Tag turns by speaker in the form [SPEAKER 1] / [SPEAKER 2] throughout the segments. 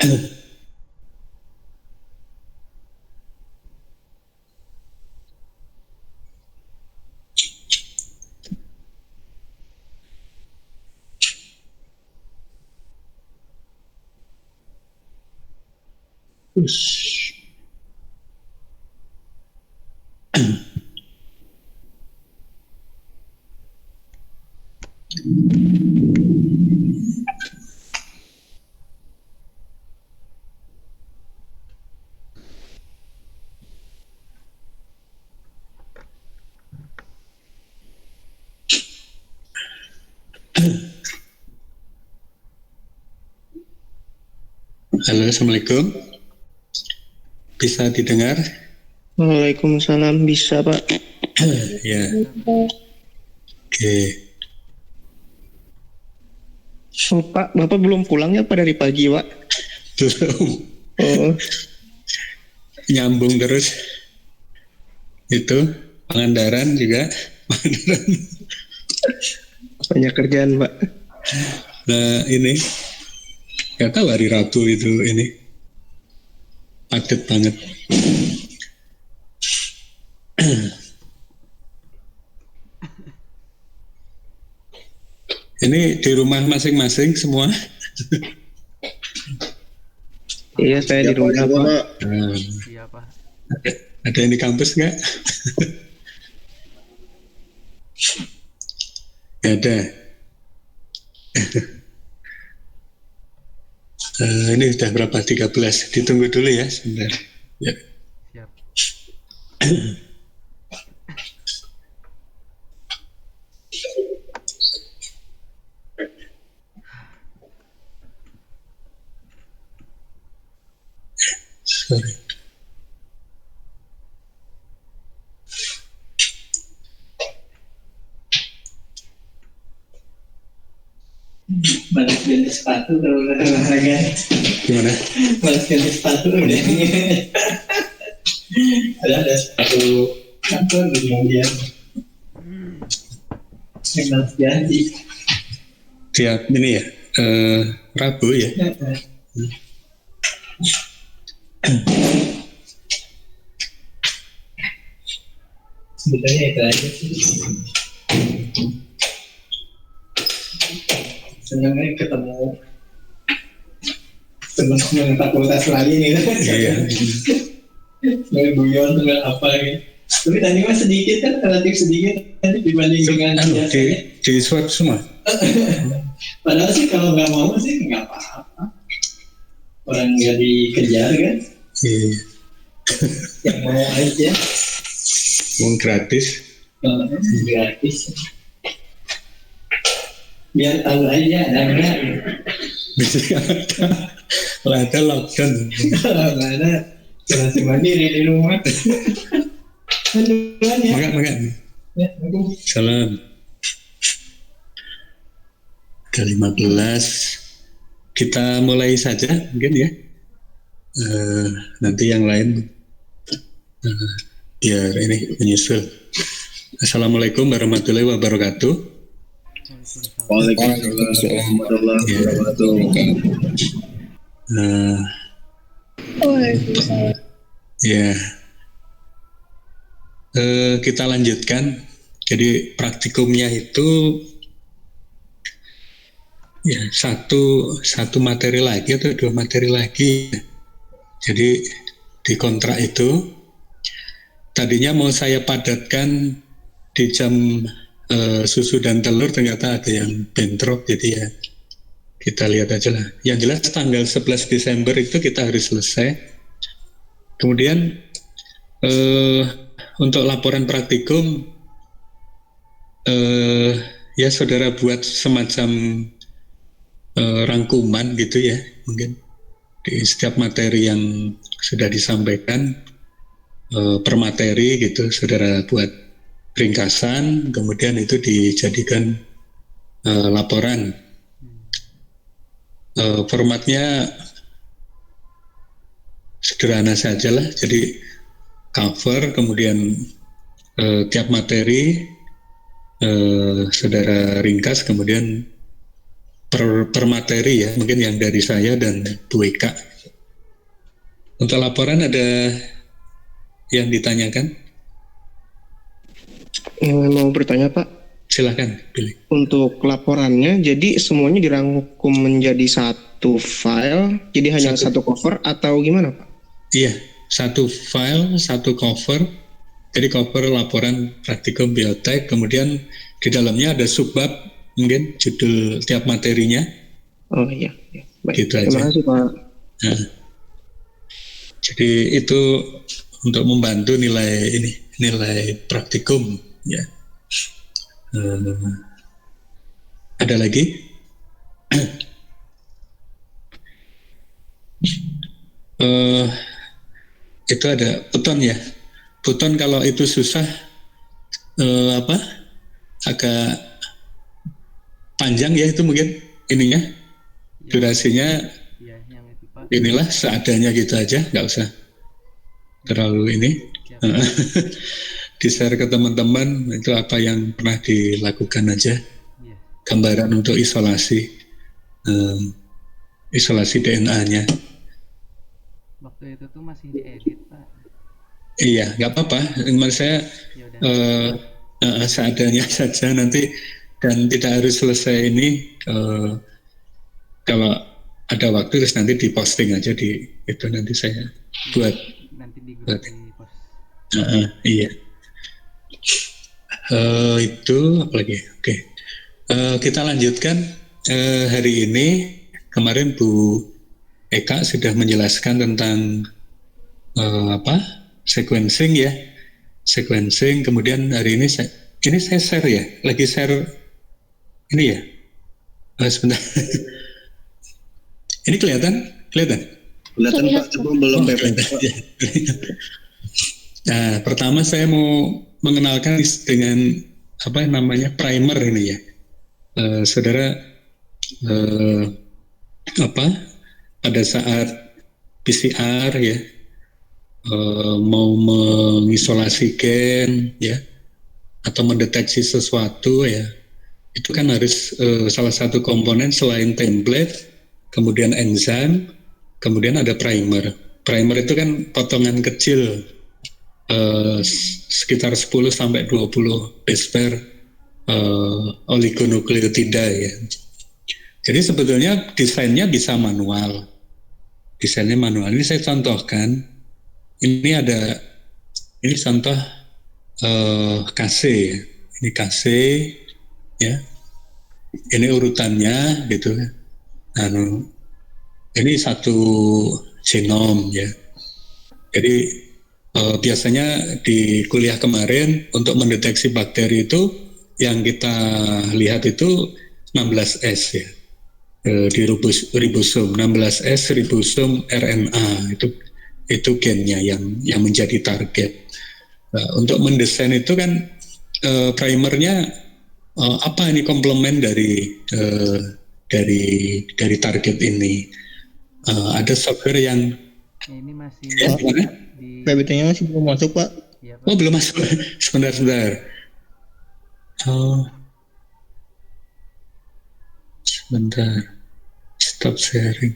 [SPEAKER 1] Halo, Assalamualaikum. Bisa didengar?
[SPEAKER 2] Waalaikumsalam, bisa Pak.
[SPEAKER 1] Ya, oke.
[SPEAKER 2] Oh Pak, Bapak belum pulang ya Pak dari pagi Pak?
[SPEAKER 1] Belum.
[SPEAKER 2] Oh,
[SPEAKER 1] Nyambung terus. Itu Pangandaran juga. Pangandaran.
[SPEAKER 2] banyak kerjaan Pak.
[SPEAKER 1] Nah, ini nggak tahu hari Rabu itu ini padat banget. Ini di rumah masing-masing semua.
[SPEAKER 2] Iya, saya di rumah Pak.
[SPEAKER 3] Iya Pak.
[SPEAKER 1] Ada yang di kampus nggak? Nggak ada. Ini sudah berapa? 13. Ditunggu dulu ya sebentar. Ya.
[SPEAKER 3] Siap.
[SPEAKER 1] Sorry.
[SPEAKER 4] Balas ganti sepatu kalau udah olahraga.
[SPEAKER 1] Gimana?
[SPEAKER 4] Balas ganti sepatu udah. Ada sepatu kantor di kemudian. Balas ganti.
[SPEAKER 1] Tiap ini ya, Rabu ya.
[SPEAKER 4] Sebetulnya itu aja sih. Senangnya ketemu teman-teman fakultas lain gitu.
[SPEAKER 1] Iya.
[SPEAKER 4] Nggak guyon nggak apa gitu. Tapi tadi mah sedikit kan, relatif sedikit tadi dibanding dengan biasanya.
[SPEAKER 1] Di swab semua.
[SPEAKER 4] Padahal sih kalau nggak mau sih nggak apa-apa. Orang nggak dikejar kan,
[SPEAKER 1] Iya.
[SPEAKER 4] yang mau aja.
[SPEAKER 1] Uang gratis.
[SPEAKER 4] Gratis. Biar tahu aja ada nggak.
[SPEAKER 1] Bisa ada. Lah ada lockdown.
[SPEAKER 4] Kalau nggak ada, isolasi mandiri di rumah. Duluan ya.
[SPEAKER 1] Makan.
[SPEAKER 4] Ya, aku.
[SPEAKER 1] Salam. Ke-15. Kita mulai saja mungkin ya. Nanti yang lain biar ini menyusul. Assalamualaikum warahmatullahi wabarakatuh.
[SPEAKER 5] Waalaikumsalam warahmatullahi wabarakatuh.
[SPEAKER 6] Waalaikumsalam.
[SPEAKER 1] Ya, kita lanjutkan. Jadi praktikumnya itu ya satu materi lagi atau 2 materi lagi. Jadi di kontrak itu tadinya mau saya padatkan di jam susu dan telur, ternyata ada yang bentrok, jadi ya kita lihat aja lah. Yang jelas tanggal 11 Desember itu kita harus selesai. Kemudian untuk laporan praktikum ya saudara buat semacam rangkuman gitu ya, mungkin di setiap materi yang sudah disampaikan per materi gitu, saudara buat ringkasan, kemudian itu dijadikan laporan. Formatnya sederhana saja lah, jadi cover, kemudian tiap materi saudara ringkas, kemudian per materi ya, mungkin yang dari saya dan Bu Eka Untuk laporan ada yang ditanyakan?
[SPEAKER 2] Mau bertanya Pak,
[SPEAKER 1] Silahkan pilih.
[SPEAKER 2] untuk laporannya, jadi semuanya dirangkum menjadi satu file, jadi hanya satu cover atau gimana Pak?
[SPEAKER 1] Iya, satu file, satu cover. Jadi cover laporan praktikum biotek, kemudian di dalamnya ada subbab, mungkin judul tiap materinya.
[SPEAKER 2] Oh iya, baik.
[SPEAKER 1] Gitu aja.
[SPEAKER 2] Terima kasih Pak.
[SPEAKER 1] Nah, jadi itu untuk membantu nilai praktikum, ya. Ada lagi? Itu ada Python ya. Python kalau itu susah agak panjang ya, itu mungkin ininya durasinya
[SPEAKER 3] Ya, yang itu Pak.
[SPEAKER 1] inilah seadanya gitu aja, nggak usah terlalu ini.
[SPEAKER 3] Siap.
[SPEAKER 1] Di-share ke teman-teman itu apa yang pernah dilakukan aja,
[SPEAKER 3] Iya.
[SPEAKER 1] gambaran untuk isolasi DNA-nya.
[SPEAKER 3] Waktu itu tuh masih diedit Pak.
[SPEAKER 1] Iya, nggak apa-apa. Menurut saya
[SPEAKER 3] Ya udah.
[SPEAKER 1] seadanya saja nanti, dan tidak harus selesai ini. Kalau ada waktu terus nanti diposting aja di itu, nanti saya buat.
[SPEAKER 3] Nanti di grup di post.
[SPEAKER 1] Iya. Itu apa lagi? Oke. Kita lanjutkan. Hari ini kemarin Bu Eka sudah menjelaskan tentang sequencing ya. Sequencing, kemudian hari ini saya share ya. Lagi share ini ya. Sebentar. Ini kelihatan?
[SPEAKER 5] Kelihatan Pak, cuma belum PPT.
[SPEAKER 1] Nah, pertama saya mau mengenalkan dengan apa namanya primer ini ya. Saudara, pada saat PCR ya, mau mengisolasi gen ya, atau mendeteksi sesuatu ya, itu kan harus salah satu komponen selain template, kemudian enzim, kemudian ada primer. Primer itu kan potongan kecil, sekitar 10 sampai 20 base pair oligonukleotida ya. Jadi sebetulnya desainnya bisa manual. Desainnya manual. Ini saya contohkan. Ini contoh KC ya. Ini KC ya. Ini urutannya gitu. Ini satu genom ya. Jadi biasanya di kuliah kemarin untuk mendeteksi bakteri itu yang kita lihat itu 16S ya, di ribosom 16S, ribosom RNA itu gennya yang menjadi target. Untuk mendesain itu kan primernya apa ini komplement dari target ini. Ada software yang
[SPEAKER 3] Ini masih di
[SPEAKER 2] PPT-nya masih belum masuk Pak.
[SPEAKER 3] ya, Pak.
[SPEAKER 1] Oh belum masuk. Sebentar. Sebentar. Stop sharing.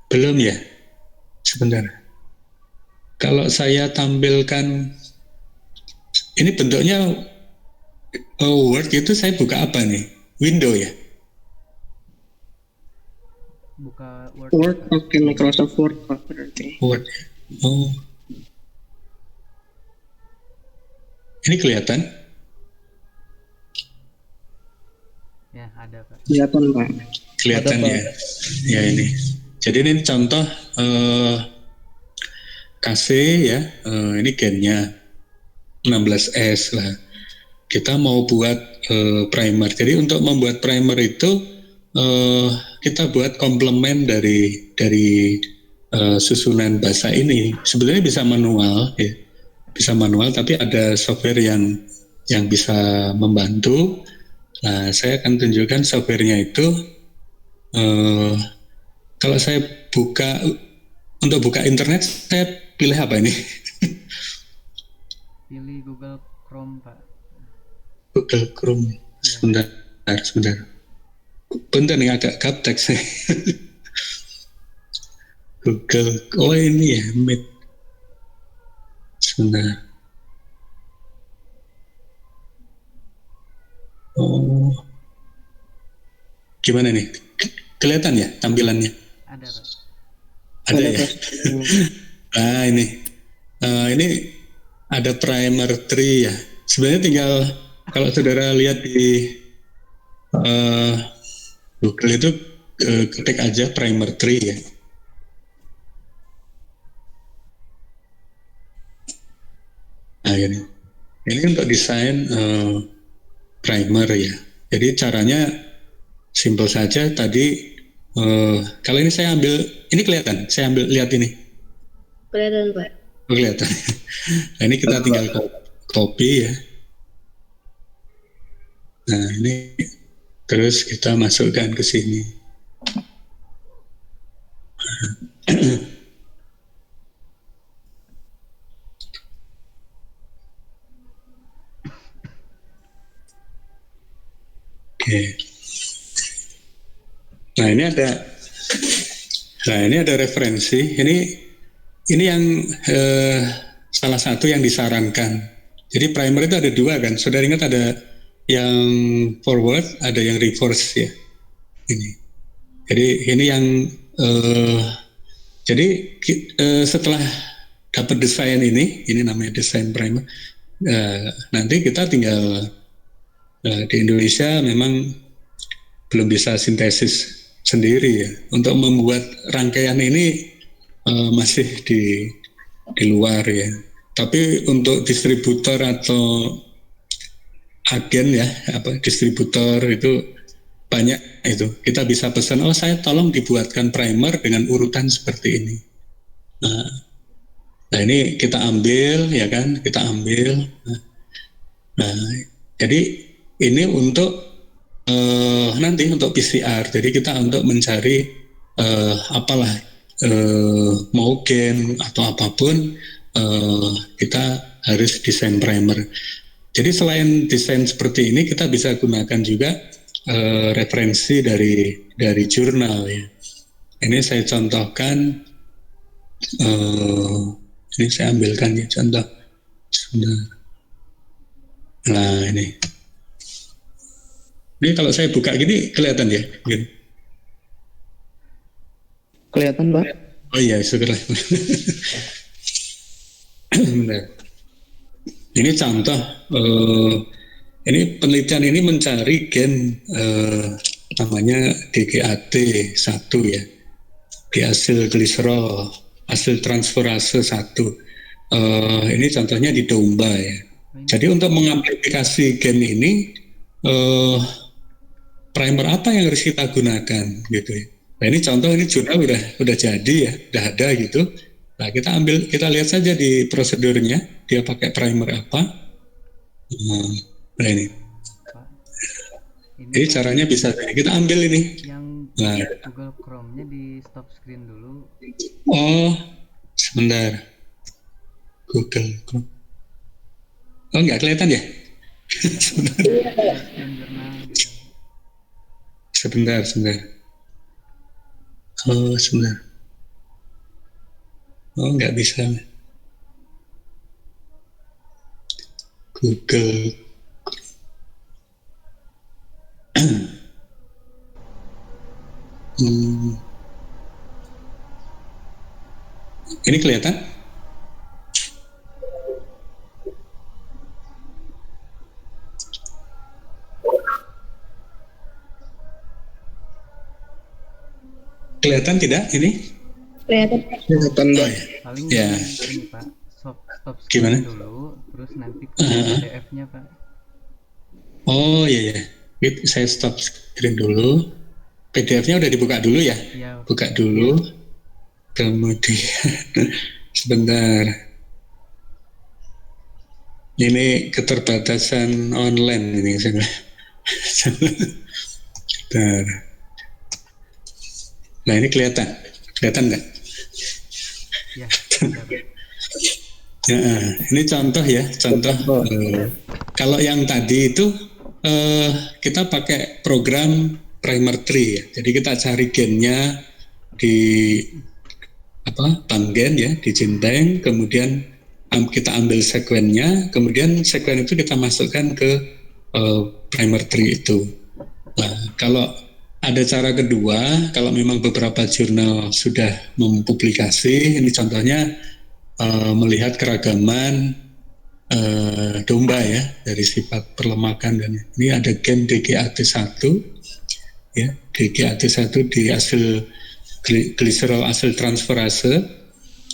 [SPEAKER 1] Belum ya? Sebentar. Kalau saya tampilkan, ini bentuknya Word itu saya buka apa nih? Window ya?
[SPEAKER 3] Buka
[SPEAKER 2] Word pakai Microsoft Word Pak berarti.
[SPEAKER 1] Word. Oh. Ini kelihatan?
[SPEAKER 3] Ya, ada Pak.
[SPEAKER 2] Kelihatan Pak.
[SPEAKER 1] Kelihatan
[SPEAKER 2] Ada, Pak.
[SPEAKER 1] ya. Ya ini. Jadi ini contoh KC ya. Ini gennya 16S lah. Kita mau buat primer. Jadi untuk membuat primer itu kita buat komplement dari susunan bahasa ini. Sebenarnya bisa manual ya. Bisa manual, tapi ada software yang bisa membantu. Nah, saya akan tunjukkan softwarenya itu. Kalau saya untuk buka internet, saya pilih apa ini?
[SPEAKER 3] Pilih Google Chrome, Pak.
[SPEAKER 1] Google Chrome. Sebentar. Bentar nih, agak gaptek saya. Google. Oh ini ya, Meet. Sebentar. Oh, gimana nih? Kelihatan ya tampilannya?
[SPEAKER 3] Ada Pak.
[SPEAKER 1] Ada ya. Nah ini ada primer tree ya. Sebenarnya tinggal kalau saudara lihat di Google itu ketik aja primer tree ya. Nah ini untuk desain primer ya. Jadi caranya simpel saja tadi. Kalau ini saya ambil, ini kelihatan. Saya ambil lihat ini.
[SPEAKER 6] Kelihatan Pak.
[SPEAKER 1] Oh, kelihatan. Nah ini kita tinggal copy ya. Nah ini terus kita masukkan ke sini. Oke. Nah ini ada referensi. Ini yang salah satu yang disarankan. Jadi primer itu ada dua kan. Saudara ingat ada yang forward, ada yang reverse ya. Ini. Jadi ini yang setelah dapat desain ini namanya desain primer. Nanti kita tinggal di Indonesia memang belum bisa sintesis sendiri ya. Untuk membuat rangkaian ini masih di luar ya. Tapi untuk distributor atau agen ya, distributor itu banyak itu. Kita bisa pesan, oh saya tolong dibuatkan primer dengan urutan seperti ini. Nah ini kita ambil ya kan, kita ambil. Nah jadi ini untuk nanti untuk PCR. Jadi kita untuk mencari mau gen atau apapun kita harus desain primer. Jadi selain desain seperti ini kita bisa gunakan juga referensi dari jurnal ya. Ini saya contohkan. Ini saya ambilkan ya contoh. Nah ini kalau saya buka gini kelihatan ya? Gini.
[SPEAKER 2] Kelihatan Pak?
[SPEAKER 1] Oh iya, syukurlah. Benar. Ini contoh. Ini penelitian ini mencari gen namanya DGAT1 ya, diasil gliserol, asil transferase 1. Ini contohnya di domba ya. Jadi untuk mengamplifikasi gen ini, primer apa yang harus kita gunakan gitu ya. Nah ini contoh, ini jurnal udah jadi ya, udah ada gitu. Nah kita lihat saja di prosedurnya dia pakai primer apa. Nah ini. Jadi caranya bisa kita ambil ini.
[SPEAKER 3] Yang Google Chrome-nya di stop screen dulu.
[SPEAKER 1] Oh, sebentar. Google Chrome. Oh nggak kelihatan ya? Sebentar. Oh sebentar. Oh nggak bisa. Google. Ini kelihatan? Kelihatan tidak ini?
[SPEAKER 6] Kelihatan.
[SPEAKER 1] Oh, ya.
[SPEAKER 3] Paling
[SPEAKER 1] ya.
[SPEAKER 3] Ini Pak, stop screen
[SPEAKER 1] Gimana?
[SPEAKER 3] dulu, terus nanti ke PDF-nya Pak.
[SPEAKER 1] Oh iya. Saya stop screen dulu. PDF-nya udah dibuka dulu ya?
[SPEAKER 3] Ya.
[SPEAKER 1] Buka dulu. Kemudian sebentar. Ini keterbatasan online ini. Sebentar. Nah ini kelihatan nggak?
[SPEAKER 3] Ya.
[SPEAKER 1] Ya, ini contoh ya, kalau yang tadi itu kita pakai program primer tree ya. Jadi kita cari gennya di bank gen ya di Genbank, kemudian kita ambil sekuennya, kemudian sekuen itu kita masukkan ke primer tree itu. Nah, kalau ada cara kedua, kalau memang beberapa jurnal sudah mempublikasi, ini contohnya melihat keragaman domba ya dari sifat perlemakan, dan ini ada gen DGAT1 ya, DGAT1 di hasil glycerol acyl transferase.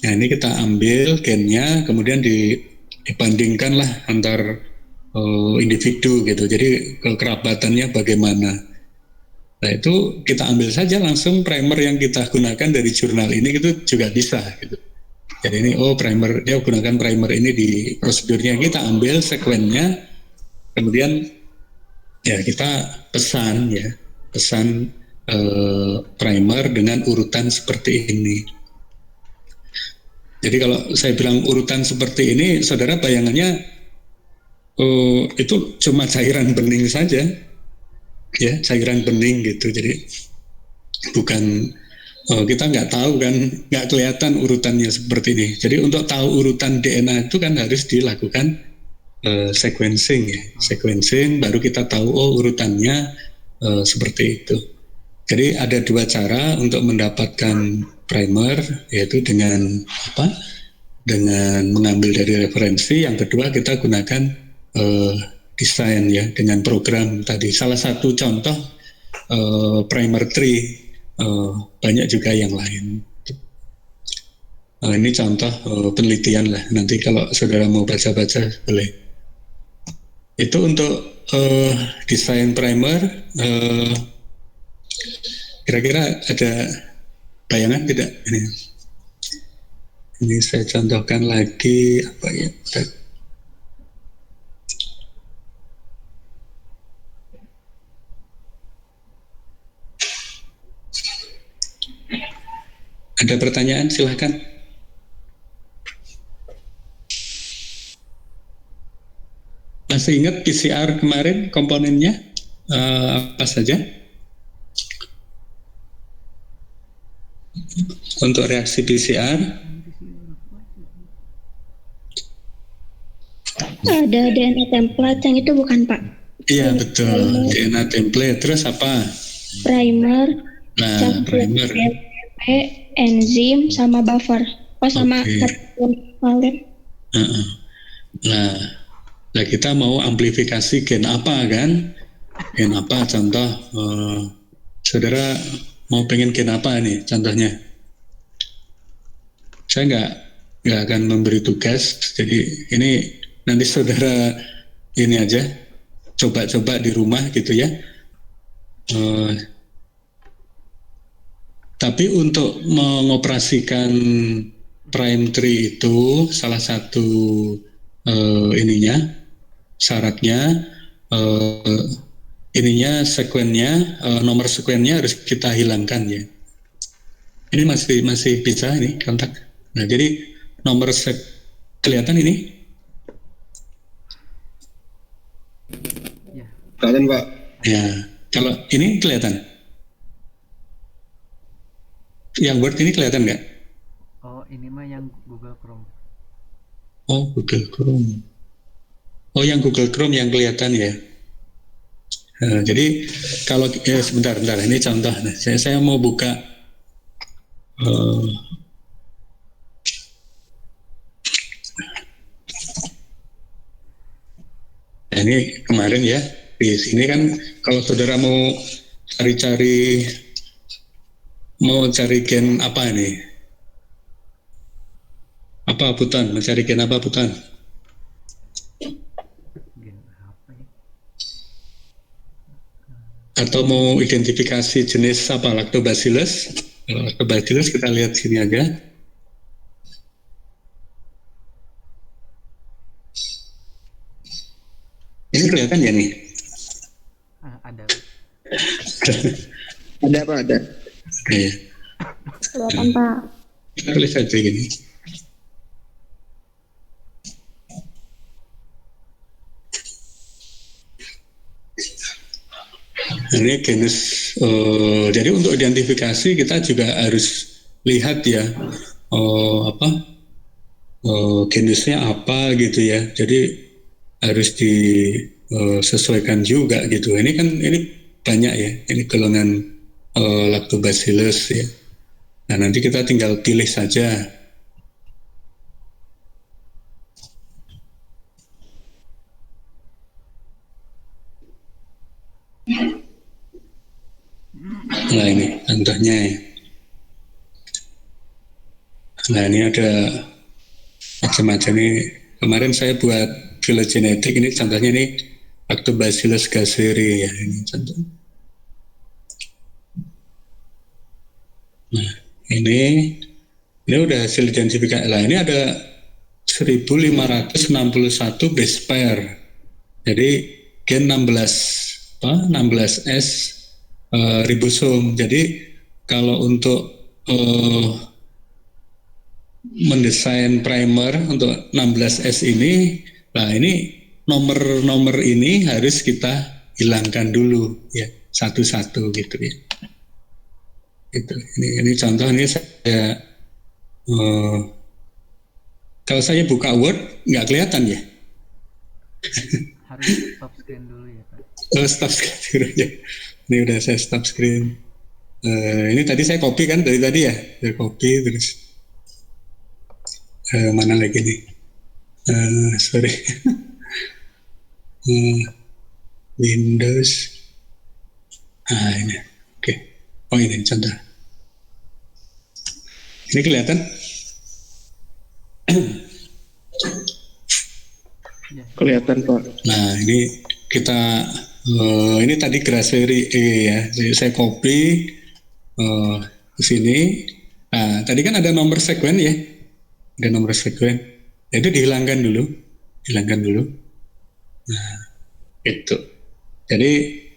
[SPEAKER 1] Nah, ini kita ambil gennya, kemudian dibandingkan lah antar individu gitu. Jadi kekerabatannya bagaimana. Nah, itu kita ambil saja langsung primer yang kita gunakan dari jurnal ini, itu juga bisa gitu. Jadi ini primer, dia gunakan primer ini di prosedurnya, kita ambil sekuennya, kemudian ya kita pesan primer dengan urutan seperti ini. Jadi kalau saya bilang urutan seperti ini, saudara bayangannya itu cuma cairan bening saja, ya cairan bening gitu. Jadi bukan kita nggak tahu kan, nggak kelihatan urutannya seperti ini. Jadi untuk tahu urutan DNA itu kan harus dilakukan sequencing ya, sequencing baru kita tahu urutannya seperti itu. Jadi ada dua cara untuk mendapatkan primer, yaitu dengan dengan mengambil dari referensi. Yang kedua kita gunakan desain ya dengan program tadi. Salah satu contoh primer tree, banyak juga yang lain. Ini contoh penelitian lah. Nanti kalau saudara mau baca-baca boleh. Itu untuk desain primer. Kira-kira ada bayangan tidak? Ini saya contohkan lagi apa ya? Ada pertanyaan, silahkan. Masih ingat PCR kemarin komponennya apa saja? Untuk reaksi PCR?
[SPEAKER 6] Ada DNA template yang itu bukan Pak?
[SPEAKER 1] Iya betul, DNA template. Terus apa?
[SPEAKER 6] Primer,
[SPEAKER 1] Nah, primer.
[SPEAKER 6] enzim sama buffer. Sama valen.
[SPEAKER 1] Nah, kita mau amplifikasi gen apa kan? Gen apa contoh? Saudara mau pengen gen apa nih contohnya? Saya nggak akan memberi tugas. Jadi ini nanti saudara ini aja coba-coba di rumah gitu ya. Tapi untuk mengoperasikan prime tree itu salah satu syaratnya sekuennya, nomor sekuennya harus kita hilangkan ya. Ini masih bisa ini kontak. Nah, jadi nomor kelihatan ini?
[SPEAKER 5] Kelihatan Pak.
[SPEAKER 1] Ya, kalau ini kelihatan. Yang Word ini kelihatan nggak?
[SPEAKER 3] Oh, ini mah yang Google Chrome.
[SPEAKER 1] Oh, Google Chrome. Oh, yang Google Chrome yang kelihatan ya. Nah, jadi kalau sebentar, ini contoh. Nah, saya mau buka. Nah, ini kemarin ya. Di sini kan kalau saudara mau cari gen apa nih? Apa Putan? Mencari gen apa Putan?
[SPEAKER 3] Gen apa ya?
[SPEAKER 1] Atau mau identifikasi jenis apa? Lactobacillus? Kalau lactobacillus kita lihat sini aja. Ini kelihatan ya nih?
[SPEAKER 3] Ada.
[SPEAKER 2] Ada Pak, ada.
[SPEAKER 1] Oke.
[SPEAKER 6] Kelihatan Pak.
[SPEAKER 1] Kita tulis saja gini. Ini genus. Jadi untuk identifikasi kita juga harus lihat ya genusnya apa gitu ya. Jadi harus disesuaikan juga gitu. Ini kan banyak ya. Ini golongan Lactobacillus ya. Nah nanti kita tinggal pilih saja. Nah ini contohnya ya. Nah ini ada macam-macam ini. Kemarin saya buat filogenetik, ini contohnya ini Lactobacillus gasseri ya, ini contoh. Nah ini udah hasil identifikasi. Nah ini ada 1561 base pair. Jadi gen 16S ribosom. Jadi kalau untuk mendesain primer untuk 16S ini, nah ini nomor-nomor ini harus kita hilangkan dulu ya, satu-satu gitu ya. Itu ini contoh ini saya kalau saya buka Word nggak kelihatan ya.
[SPEAKER 3] Harus stop screen dulu ya Pak.
[SPEAKER 1] Stop screen dulu ya. Ini udah saya stop screen. Ini tadi saya copy kan dari tadi ya, saya copy terus mana lagi nih? Sorry. Windows. Ini. Oke. Oh ini contoh. Ini kelihatan?
[SPEAKER 2] Kelihatan Pak.
[SPEAKER 1] Nah ini kita ini tadi Grassberry ya. Saya copy ke sini. Nah tadi kan ada nomor sekuen ya. Ada nomor sekuen. Itu dihilangkan dulu. Nah itu. Jadi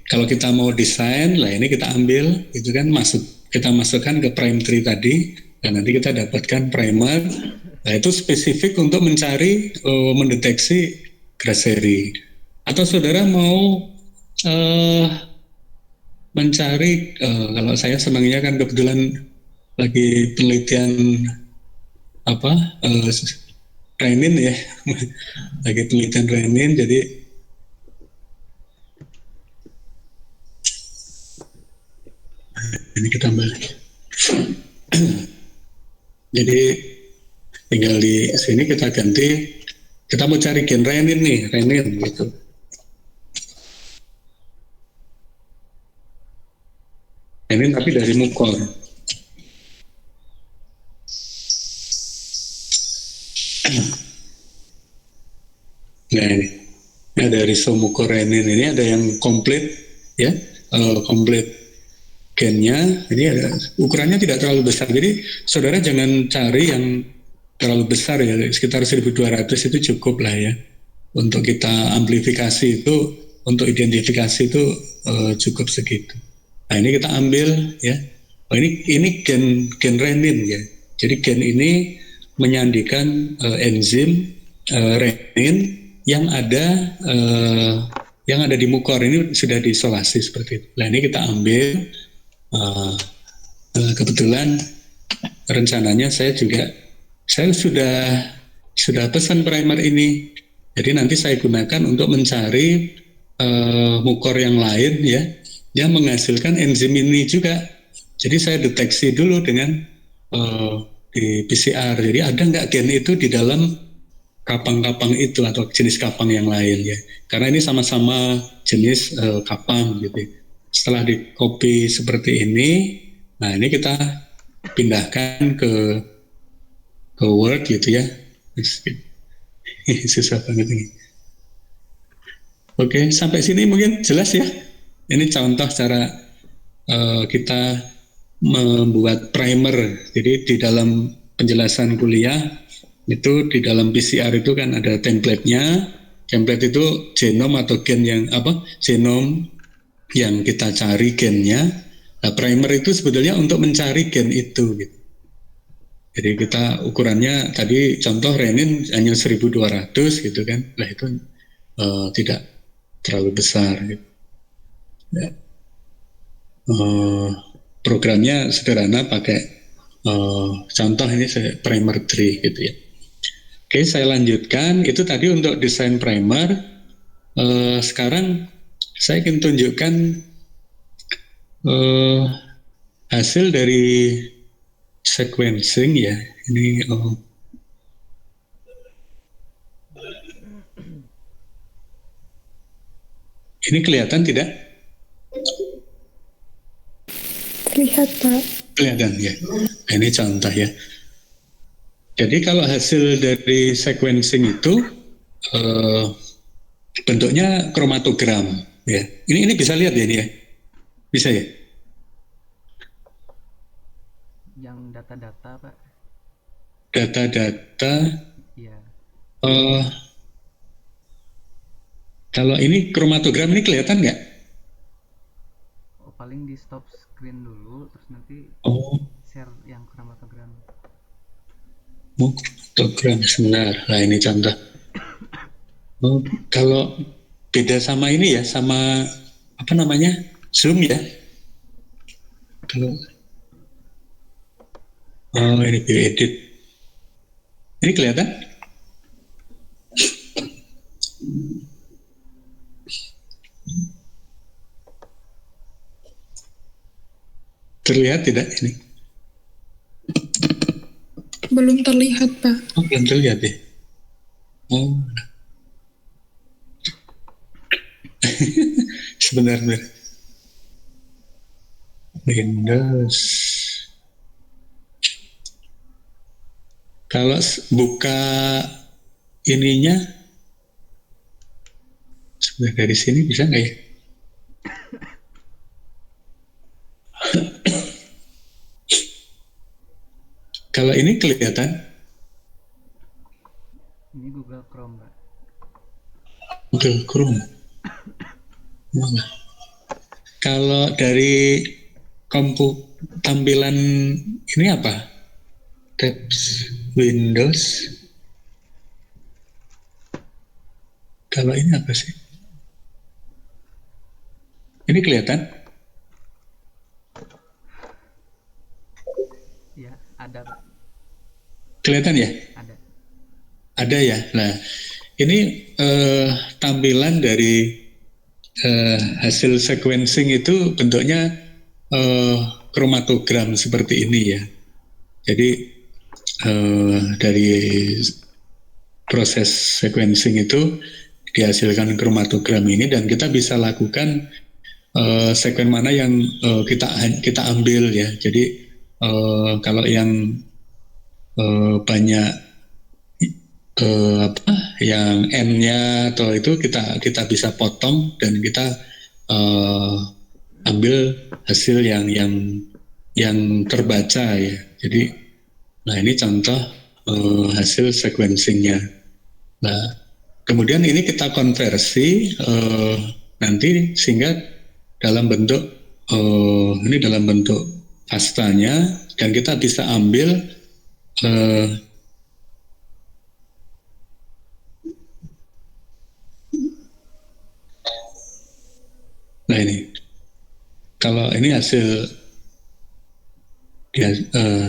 [SPEAKER 1] kalau kita mau desain, lah ini kita ambil, itu kan kita masukkan ke prime tree tadi, dan nanti kita dapatkan primer. Nah itu spesifik untuk mencari, mendeteksi Grassberry. Atau saudara mau mencari, kalau saya senangnya kan kebetulan lagi penelitian renin ya, lagi penelitian renin, jadi ini kita balik. Jadi tinggal di sini kita ganti, kita mau cari gen renin nih, renin gitu. Renin tapi dari mukor. Nah ini ada risomukorenin, ini ada yang komplit ya, komplit gennya. Ini ada ukurannya tidak terlalu besar, jadi saudara jangan cari yang terlalu besar ya, sekitar 1200 itu cukup lah ya untuk kita amplifikasi itu, untuk identifikasi itu cukup segitu. Nah ini kita ambil ya, ini gen renin ya, jadi gen ini menyandikan enzim renin yang ada di mukor. Ini sudah diisolasi seperti itu. Nah ini kita ambil, kebetulan rencananya saya sudah pesan primer ini, jadi nanti saya gunakan untuk mencari mukor yang lain ya, yang menghasilkan enzim ini juga. Jadi saya deteksi dulu dengan di PCR, jadi ada nggak gen itu di dalam kapang-kapang itu atau jenis kapang yang lain ya, karena ini sama-sama jenis kapang gitu. Setelah di copy seperti ini, nah ini kita pindahkan ke Word gitu ya. Susah banget ini. Oke, sampai sini mungkin jelas ya. Ini contoh cara kita membuat primer. Jadi di dalam penjelasan kuliah itu, di dalam PCR itu kan ada template-nya. Template itu genom atau gen yang genom yang kita cari gennya. Nah, primer itu sebetulnya untuk mencari gen itu gitu. Jadi kita ukurannya tadi contoh renin hanya 1200 gitu kan. Lah itu tidak terlalu besar gitu. Ya. Programnya sederhana, pakai contoh ini primer tree gitu ya. Oke, saya lanjutkan. Itu tadi untuk desain primer. Sekarang saya ingin tunjukkan hasil dari sequencing ya. Ini kelihatan tidak?
[SPEAKER 6] Lihat, Pak.
[SPEAKER 1] Kelihatan ya. Nah, ini contoh ya. Jadi kalau hasil dari sequencing itu bentuknya kromatogram ya. Ini bisa lihat ya ini ya. Bisa ya?
[SPEAKER 3] Yang data-data, Pak.
[SPEAKER 1] Data-data.
[SPEAKER 3] Iya.
[SPEAKER 1] Kalau ini kromatogram ini kelihatan nggak?
[SPEAKER 3] Oh, paling di stop screen dulu, terus nanti share yang kromatogram.
[SPEAKER 1] Kromatogram sebentar. Nah ini contoh. Kalau beda sama ini ya, sama apa namanya, Zoom ya. Kalau ini view edit. Ini kelihatan? Terlihat tidak ini?
[SPEAKER 7] Belum terlihat, Pak.
[SPEAKER 1] Oh, belum terlihat ya? Oh. Sebentar. Windows. Kalau buka ininya, sebentar dari sini bisa nggak ya? Kalau ini kelihatan?
[SPEAKER 3] Ini Google Chrome, Pak.
[SPEAKER 1] Google Chrome. Mana? Kalau dari tampilan ini apa? Tabs Windows. Kalau ini apa sih? Ini kelihatan?
[SPEAKER 3] Ya, ada, Pak.
[SPEAKER 1] Kelihatan ya?
[SPEAKER 3] Ada.
[SPEAKER 1] Ada ya. Nah, ini tampilan dari hasil sequencing itu bentuknya kromatogram seperti ini ya. Jadi dari proses sequencing itu dihasilkan kromatogram ini, dan kita bisa lakukan sekuen mana yang kita ambil ya. Jadi kalau yang banyak yang N-nya atau itu kita bisa potong dan kita ambil hasil yang terbaca ya. Jadi nah ini contoh hasil sequencingnya. Nah kemudian ini kita konversi nanti sehingga dalam bentuk ini dalam bentuk pastanya, dan kita bisa ambil nah ini kalau ini hasil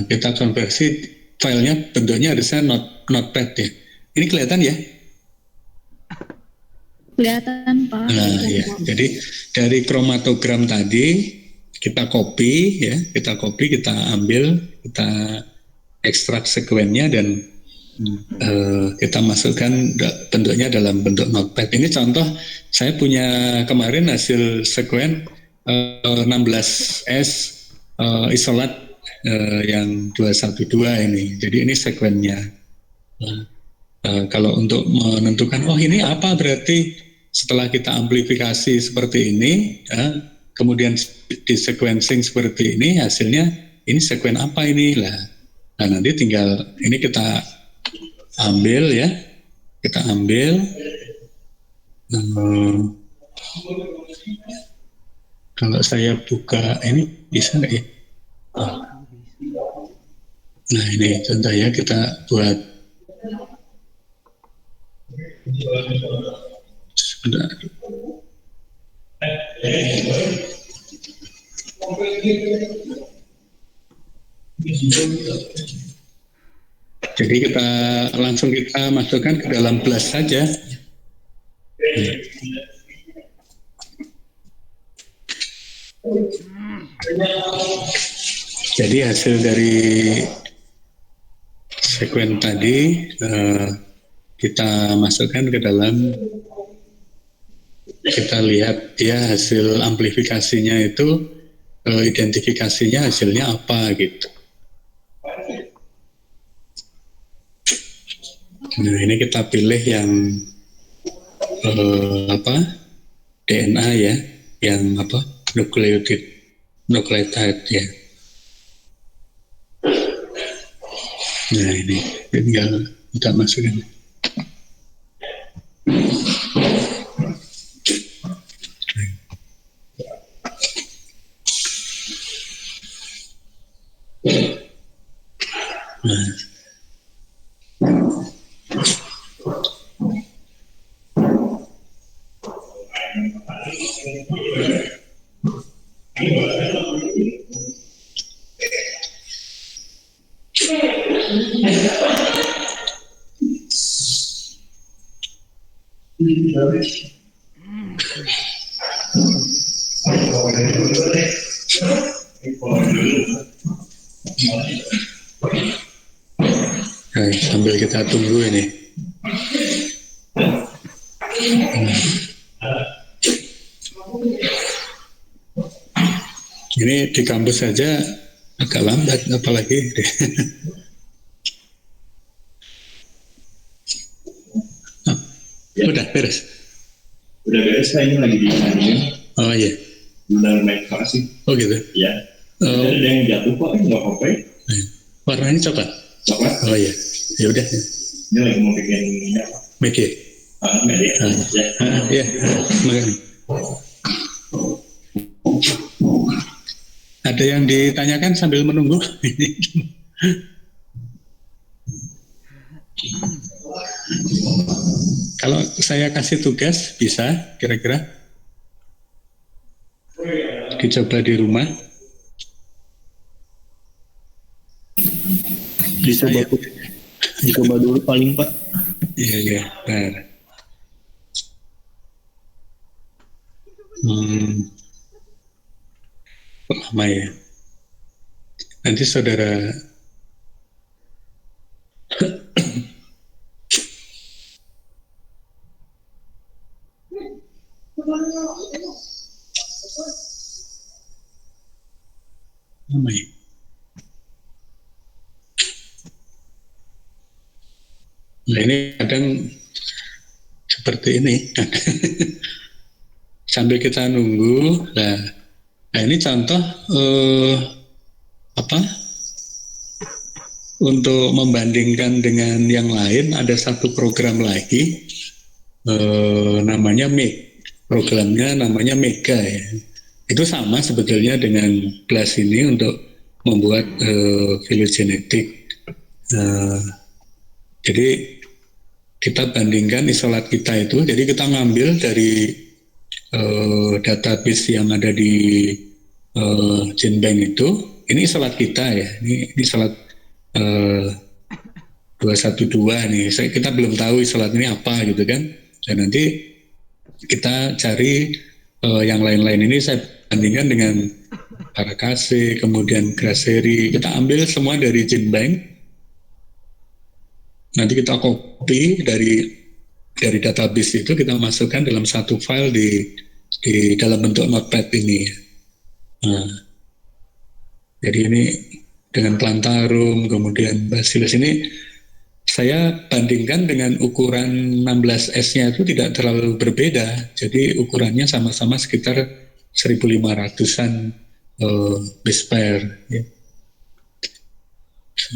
[SPEAKER 1] kita konversi filenya, bentuknya harusnya notepad ya. Ini kelihatan ya?
[SPEAKER 6] Kelihatan, Pak.
[SPEAKER 1] Nah ya, jadi dari kromatogram tadi kita copy ya, kita ambil, kita ekstrak sekuennya dan kita masukkan bentuknya dalam bentuk notepad. Ini contoh saya punya kemarin hasil sekuen 16S isolat yang 212 ini. Jadi ini sekuennya. Kalau untuk menentukan ini apa, berarti setelah kita amplifikasi seperti ini kemudian di sequencing seperti ini, hasilnya ini sekuen apa ini lah. Nah nanti tinggal ini kita ambil ya, kita ambil kalau saya buka ini bisa nggak ya? Nah ini contoh ya, kita buat sebentar. Jadi langsung kita masukkan ke dalam blast saja. Jadi hasil dari sekuen tadi kita masukkan ke dalam, kita lihat ya hasil amplifikasinya itu, identifikasinya hasilnya apa gitu. Nah ini kita pilih yang DNA ya, yang nucleotide ya. Nah ini tinggal kita masukin. Nah, sambil kita tunggu ini. Ini di kampus saja agak lambat, apalagi udah beres.
[SPEAKER 4] Udah beres, saya ini lagi di bandingin.
[SPEAKER 1] Oh iya.
[SPEAKER 4] Udah main sih.
[SPEAKER 1] Oh gitu.
[SPEAKER 4] Iya. Ada yang jatuh kok, nggak apa-apa.
[SPEAKER 1] Warnanya coklat.
[SPEAKER 4] Coklat.
[SPEAKER 1] Oh iya. Ya udah.
[SPEAKER 4] Ini lagi mau bikin ini apa?
[SPEAKER 1] Media.
[SPEAKER 4] Media.
[SPEAKER 1] Ya. Makasih. Ada yang ditanyakan sambil menunggu? Kalau saya kasih tugas, bisa kira-kira dicoba di rumah.
[SPEAKER 5] Dicoba dulu paling Pak.
[SPEAKER 1] Iya, benar. Lama ya. Nanti saudara lama ya. Nah ini kadang seperti ini. Sambil kita nunggu, nah ini contoh untuk membandingkan dengan yang lain, ada satu program lagi namanya MEG. Programnya namanya Mega ya. Itu sama sebetulnya dengan BLAST ini untuk membuat filogenetik. Jadi kita bandingkan isolat kita itu, jadi kita ngambil dari database yang ada di GenBank itu, ini isolat kita ya, ini isolat 212 nih, kita belum tahu isolat ini apa gitu kan, dan nanti kita cari yang lain-lain ini saya bandingkan dengan Paracase, kemudian Graseri, kita ambil semua dari GenBank. Nanti kita copy dari database itu, kita masukkan dalam satu file di dalam bentuk notepad ini. Nah, jadi ini dengan Plantarum, kemudian Bacillus ini saya bandingkan dengan ukuran 16S-nya itu tidak terlalu berbeda. Jadi ukurannya sama-sama sekitar 1.500-an base pair. Ya.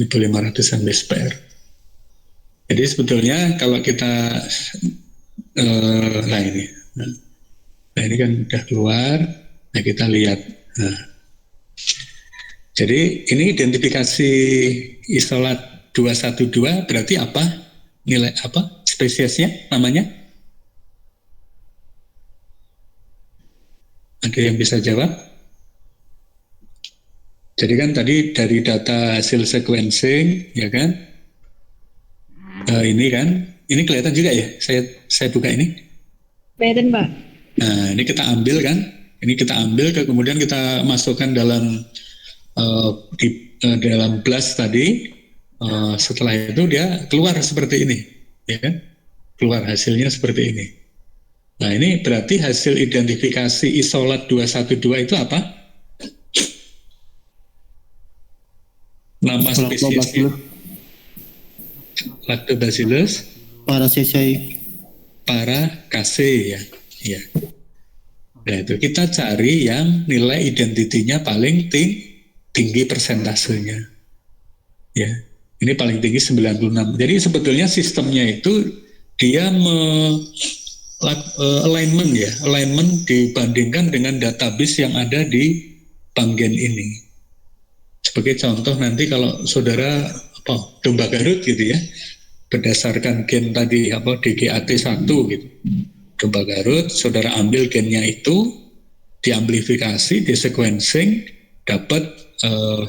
[SPEAKER 1] 1.500-an base pair. Jadi sebetulnya kalau kita nah ini kan udah keluar, nah kita lihat. Nah, jadi ini identifikasi isolat 212 berarti apa? Nilai apa? Spesiesnya namanya? Ada yang bisa jawab? Jadi kan tadi dari data hasil sequencing, ya kan? Ini kan, ini kelihatan juga ya. Saya buka ini.
[SPEAKER 6] Kelihatan, Pak.
[SPEAKER 1] Nah, ini kita ambil kan? Ini kita ambil, kemudian kita masukkan dalam dalam blast tadi. Setelah itu dia keluar seperti ini, ya kan? Keluar hasilnya seperti ini. Nah, ini berarti hasil identifikasi isolat 212 itu apa? Nama spesiesnya Lactobacillus paracasei, ya. Ya. Nah, itu kita cari yang nilai identitinya paling tinggi persentasenya. Ya. Ini paling tinggi 96. Jadi sebetulnya sistemnya itu dia alignment ya, alignment dibandingkan dengan database yang ada di Panggen ini. Sebagai contoh nanti kalau saudara domba Garut gitu ya, berdasarkan gen tadi DGAT1 gitu. Domba Garut, saudara ambil gennya itu, diamplifikasi, disequencing, dapat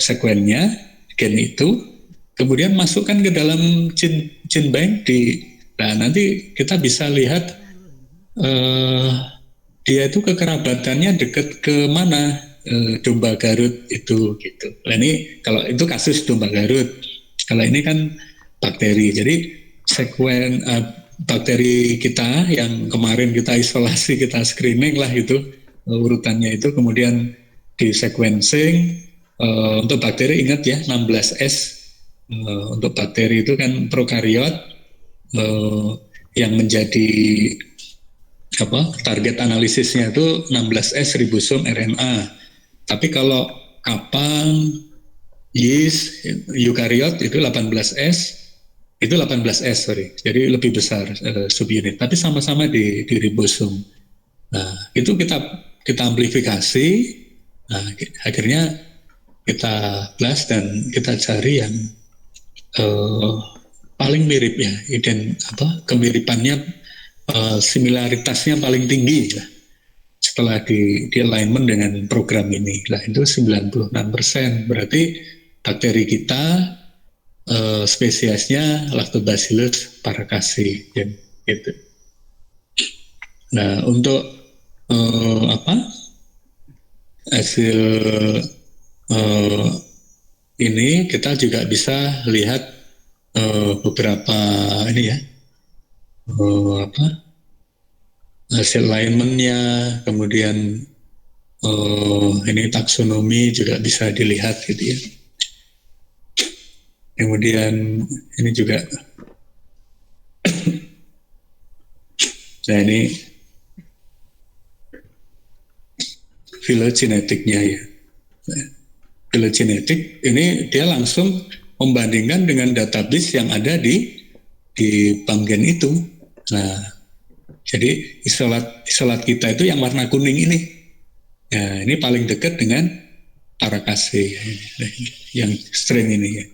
[SPEAKER 1] sekuennya gen itu, kemudian masukkan ke dalam gene bank nah nanti kita bisa lihat dia itu kekerabatannya dekat ke mana domba Garut itu gitu. Nah ini kalau itu kasus domba Garut. Kalau ini kan bakteri. Jadi sekuen bakteri kita yang kemarin kita isolasi, kita screening lah itu urutannya itu, kemudian di sequencing untuk bakteri ingat ya 16S. Untuk bakteri itu kan prokariot yang menjadi target analisisnya itu 16S ribosom RNA. Tapi kalau kapang, yeast, eukariot itu 18S, itu 18S sorry. Jadi lebih besar subunit. Tapi sama-sama di ribosom. Nah itu kita amplifikasi. Nah akhirnya kita blast dan kita cari yang paling mirip ya, kemiripannya, similaritasnya paling tinggi lah. Setelah di alignment dengan program ini, lah itu 96%. Berarti bakteri kita spesiesnya Lactobacillus paracasei, gitu. Nah untuk hasil ini kita juga bisa lihat beberapa ini ya, hasil alignment-nya, kemudian ini taksonomi juga bisa dilihat gitu ya. Kemudian ini juga, nah ini filogenetiknya ya. Filogenetik ini dia langsung membandingkan dengan database yang ada di Panggen itu. Nah, jadi isolat kita itu yang warna kuning ini. Nah, ini paling dekat dengan paracasei yang strain ini ya.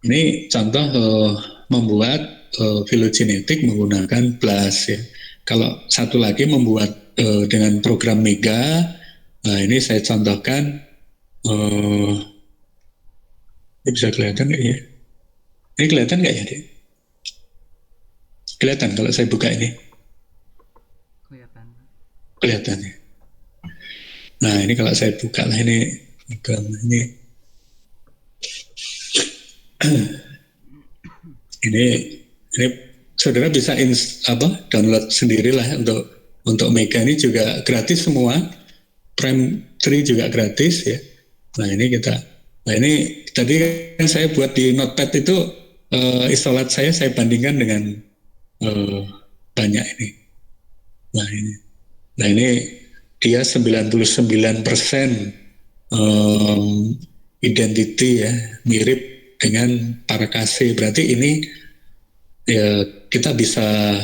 [SPEAKER 1] Ini contoh membuat filogenetik menggunakan BLAST ya. Kalau satu lagi membuat dengan program Mega, nah ini saya contohkan. Ini bisa kelihatan nggak ya? Ini kelihatan nggak ya, Dek? Kelihatan kalau saya buka ini?
[SPEAKER 3] Kelihatan.
[SPEAKER 1] Kelihatan ya. Nah ini kalau saya buka lah ini ini saudara bisa download sendirilah untuk Mega ini juga gratis semua. Prime 3 juga gratis ya. Nah ini tadi kan saya buat di Notepad itu isolat saya bandingkan dengan banyak ini. Nah ini dia 99% identity ya, mirip dengan paracasei. Berarti ini ya kita bisa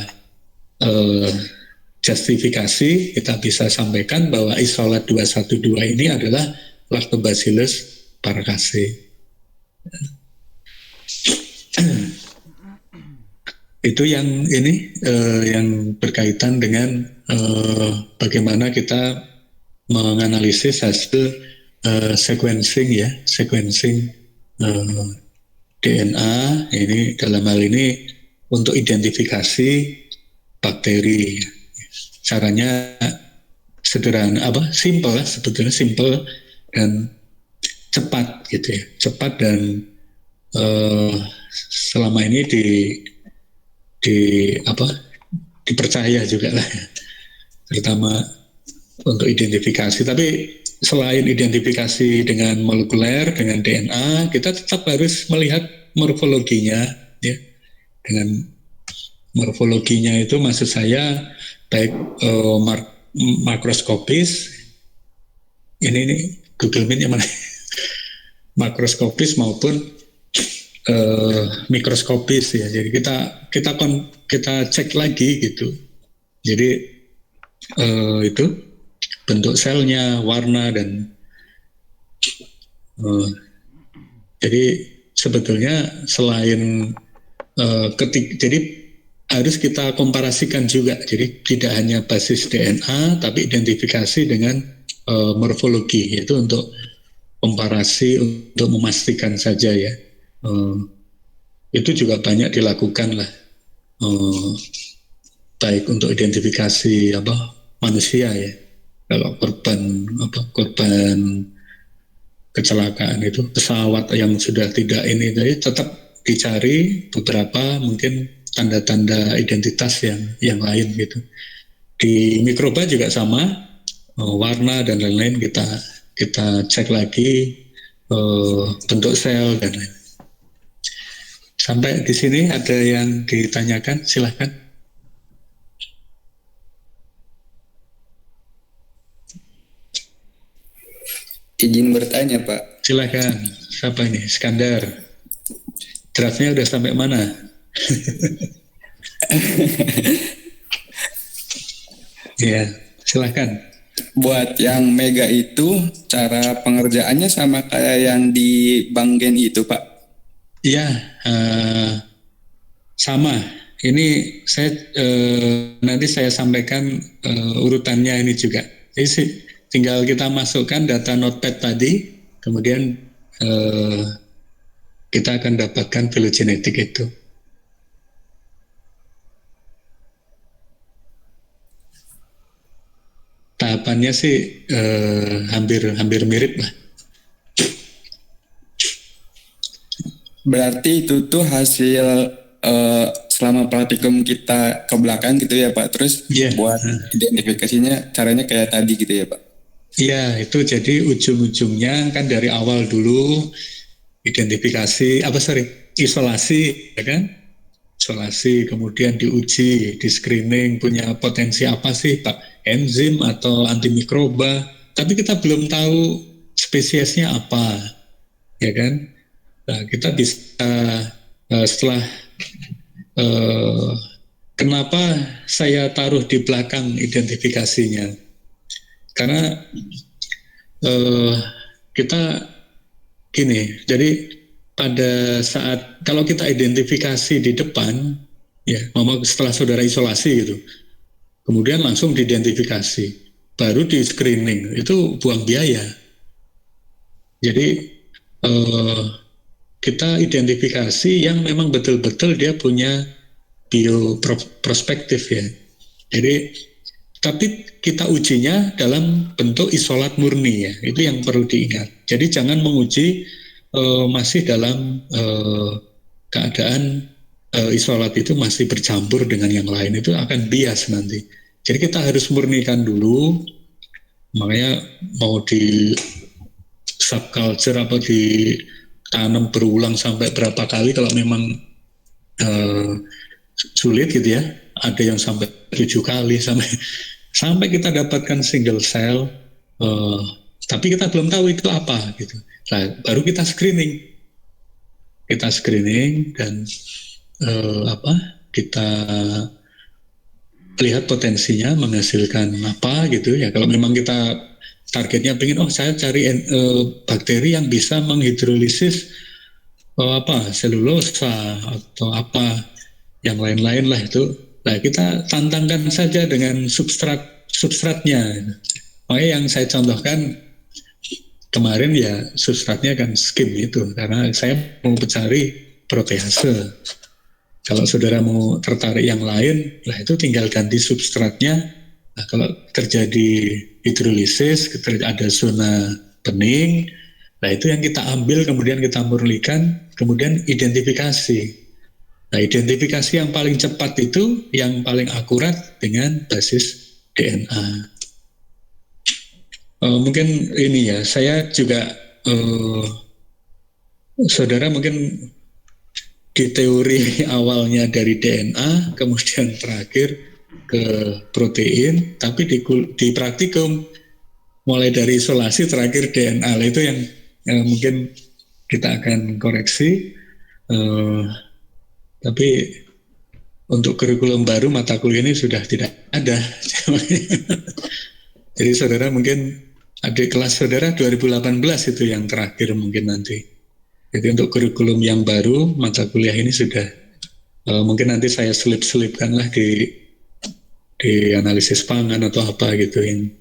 [SPEAKER 1] justifikasi, kita bisa sampaikan bahwa isolat 212 ini adalah Lactobacillus paracasei. Itu yang ini yang berkaitan dengan bagaimana kita menganalisis hasil sequencing ya, DNA ini dalam hal ini untuk identifikasi bakteri. Caranya sederhana, simple lah, sebetulnya simple dan cepat gitu ya, cepat dan selama ini dipercaya juga lah, terutama untuk identifikasi. Tapi selain identifikasi dengan molekuler, dengan DNA, kita tetap harus melihat morfologinya ya. Dengan morfologinya itu maksud saya baik makroskopis, ini Google Meet yang mana? Makroskopis maupun mikroskopis ya. Jadi kita cek lagi gitu. Jadi itu bentuk selnya, warna dan jadi sebetulnya selain jadi harus kita komparasikan juga. Jadi tidak hanya basis DNA tapi identifikasi dengan morfologi, yaitu untuk komparasi, untuk memastikan saja ya. Itu juga banyak dilakukan lah, baik untuk identifikasi manusia ya. Kalau korban kecelakaan itu pesawat yang sudah tidak ini, jadi tetap dicari beberapa mungkin tanda-tanda identitas yang lain gitu. Di mikroba juga sama, warna dan lain-lain kita cek lagi, bentuk sel dan lain. Sampai di sini ada yang ditanyakan, silahkan.
[SPEAKER 8] Izin bertanya, Pak.
[SPEAKER 1] Silahkan. Siapa ini? Skandar. Draftnya udah sampai mana? Ya, silahkan.
[SPEAKER 8] Buat yang Mega itu, cara pengerjaannya sama kayak yang di Bank Gen itu, Pak?
[SPEAKER 1] Iya, sama. Ini nanti saya sampaikan urutannya ini juga. Jadi tinggal kita masukkan data notepad tadi, kemudian kita akan dapatkan filogenetik itu. Tahapannya sih hampir mirip lah.
[SPEAKER 8] Berarti itu tuh hasil selama praktikum kita ke belakang gitu ya Pak. Terus buat identifikasinya caranya kayak tadi gitu ya Pak.
[SPEAKER 1] Iya, itu jadi ujung-ujungnya kan dari awal dulu identifikasi isolasi ya kan? Isolasi, kemudian diuji, di screening punya potensi apa sih Pak? Enzim atau antimikroba, tapi kita belum tahu spesiesnya apa, ya kan? Nah, kita bisa setelah kenapa saya taruh di belakang identifikasinya? Karena kita gini, jadi pada saat kalau kita identifikasi di depan, ya, setelah saudara isolasi gitu, kemudian langsung diidentifikasi, baru di screening, itu buang biaya. Jadi kita identifikasi yang memang betul-betul dia punya bioprospektif ya. Jadi tapi kita ujinya dalam bentuk isolat murni ya, itu yang perlu diingat. Jadi jangan menguji masih dalam keadaan isolat itu masih bercampur dengan yang lain, itu akan bias nanti. Jadi kita harus murnikan dulu, makanya mau di subculture apa ditanam berulang sampai berapa kali kalau memang sulit gitu ya, ada yang sampai 7 kali sampai kita dapatkan single cell, tapi kita belum tahu itu apa gitu. Nah, baru kita screening dan kita lihat potensinya menghasilkan apa gitu ya. Kalau memang kita targetnya pengen saya cari bakteri yang bisa menghidrolisis selulosa atau apa yang lain-lain lah itu. Nah, kita tantangkan saja dengan substratnya. Makanya yang saya contohkan kemarin ya substratnya kan skim itu, karena saya mau mencari protease. Kalau saudara mau tertarik yang lain, lah itu tinggal ganti substratnya. Nah, kalau terjadi hidrolisis, ada zona bening, nah itu yang kita ambil, kemudian kita murnikan, kemudian identifikasi. Nah, identifikasi yang paling cepat itu, yang paling akurat dengan basis DNA. Mungkin ini ya, saya juga, saudara mungkin di teori awalnya dari DNA, kemudian terakhir ke protein, tapi di praktikum mulai dari isolasi terakhir DNA. Itu yang mungkin kita akan koreksi. Tapi untuk kurikulum baru mata kuliah ini sudah tidak ada. Jadi saudara mungkin adik kelas saudara 2018 itu yang terakhir mungkin nanti. Jadi untuk kurikulum yang baru mata kuliah ini sudah mungkin nanti saya selip-selipkan lah di analisis pangan atau apa gitu yang.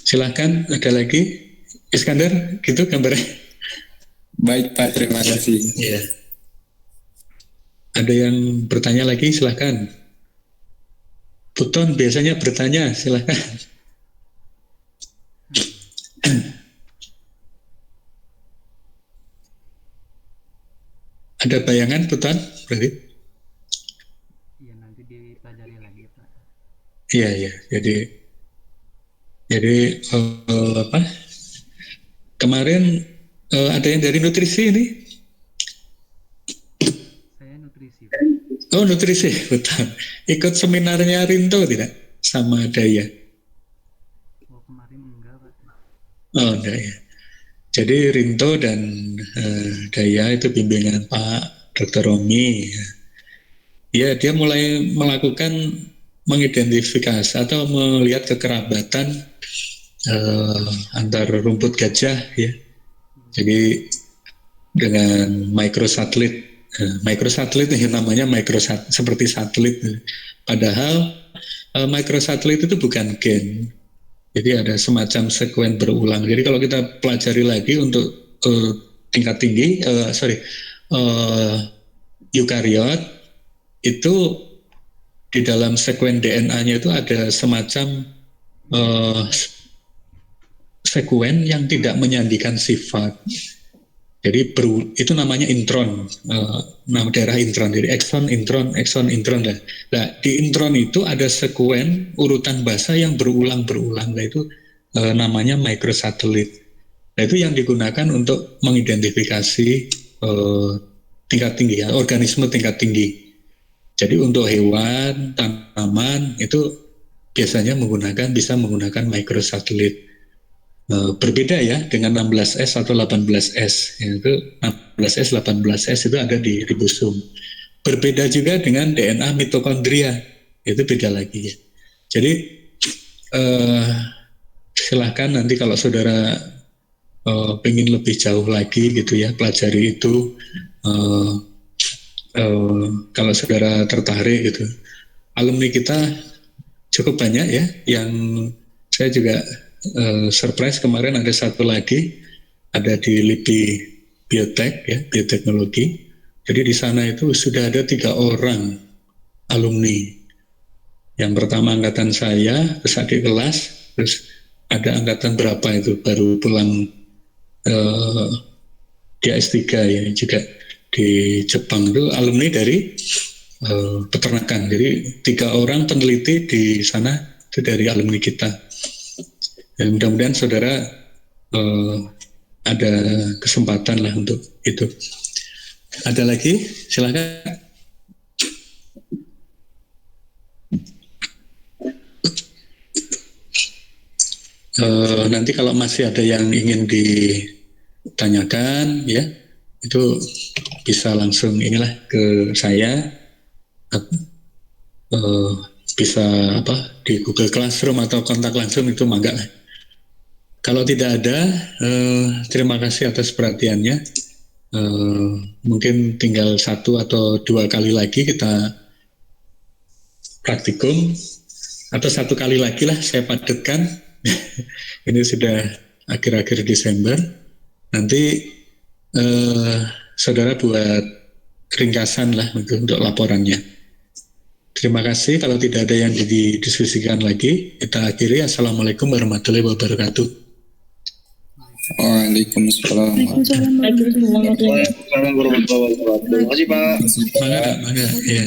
[SPEAKER 1] Silahkan, ada lagi Iskandar, gitu gambarnya.
[SPEAKER 8] Baik Pak, terima kasih.
[SPEAKER 1] Ya. Ada yang bertanya lagi, silahkan. Puton biasanya bertanya, silahkan. Ada bayangan Puton, berarti?
[SPEAKER 3] Iya, nanti dipelajari lagi Pak.
[SPEAKER 1] Iya, jadi apa? Kemarin ada yang dari nutrisi ini?
[SPEAKER 3] Saya nutrisi Pak.
[SPEAKER 1] Oh, nutrisi, betul. Ikut seminarnya Rinto tidak? Sama Daya?
[SPEAKER 3] Oh, kemarin enggak Pak.
[SPEAKER 1] Oh, enggak ya. Jadi Rinto dan Daya itu bimbingan Pak Dr. Romi. Ya, dia mulai melakukan mengidentifikasi atau melihat kekerabatan antar rumput gajah ya. Jadi dengan microsatelit, microsatelit yang namanya microsatelit seperti satelit. Padahal microsatelit itu bukan gen. Jadi ada semacam sekuen berulang. Jadi kalau kita pelajari lagi untuk tingkat tinggi, eukariot itu di dalam sekuen DNA-nya itu ada semacam sekuen yang tidak menyandikan sifat. Jadi itu namanya intron, nama daerah intron. Jadi exon, intron lah. Nah, di intron itu ada sekuen urutan basa yang berulang-berulang. Nah, itu namanya microsatelit. Nah, itu yang digunakan untuk mengidentifikasi tingkat tinggi, ya, organisme tingkat tinggi. Jadi untuk hewan, tanaman itu biasanya bisa menggunakan microsatelit. Berbeda ya dengan 16S atau 18S, yaitu 16S, 18S itu ada di ribosom. Berbeda juga dengan DNA mitokondria, itu beda lagi ya. Jadi silahkan nanti kalau saudara pengen lebih jauh lagi gitu ya, pelajari itu. Kalau saudara tertarik gitu, alumni kita cukup banyak ya, yang saya juga surprise kemarin ada satu lagi, ada di LIPI Biotek ya, bioteknologi. Jadi di sana itu sudah ada 3 orang alumni. Yang pertama angkatan saya, terus adik kelas, terus ada angkatan berapa itu baru pulang di S3 ya, juga di Jepang itu alumni dari peternakan. Jadi 3 orang peneliti di sana itu dari alumni kita. Dan mudah-mudahan saudara ada kesempatan lah untuk itu. Ada lagi? Silakan. Nanti kalau masih ada yang ingin ditanyakan, ya itu bisa langsung inilah ke saya. Bisa di Google Classroom atau kontak langsung itu mangga. Kalau tidak ada, terima kasih atas perhatiannya. Mungkin tinggal 1 atau 2 kali lagi kita praktikum, atau 1 kali lagi lah saya padatkan Ini sudah akhir-akhir Desember. Nanti saudara buat ringkasan lah untuk laporannya. Terima kasih. Kalau tidak ada yang didiskusikan lagi, kita akhiri. Assalamualaikum warahmatullahi wabarakatuh.
[SPEAKER 8] Waalaikumsalam.
[SPEAKER 5] Waalaikumsalam warahmatullahi wabarakatuh. Terima kasih Pak.
[SPEAKER 1] Mangga, ya.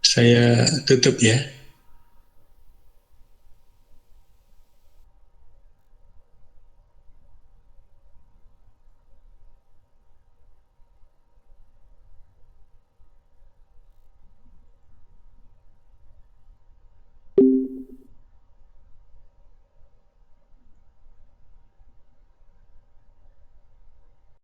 [SPEAKER 1] Saya tutup ya.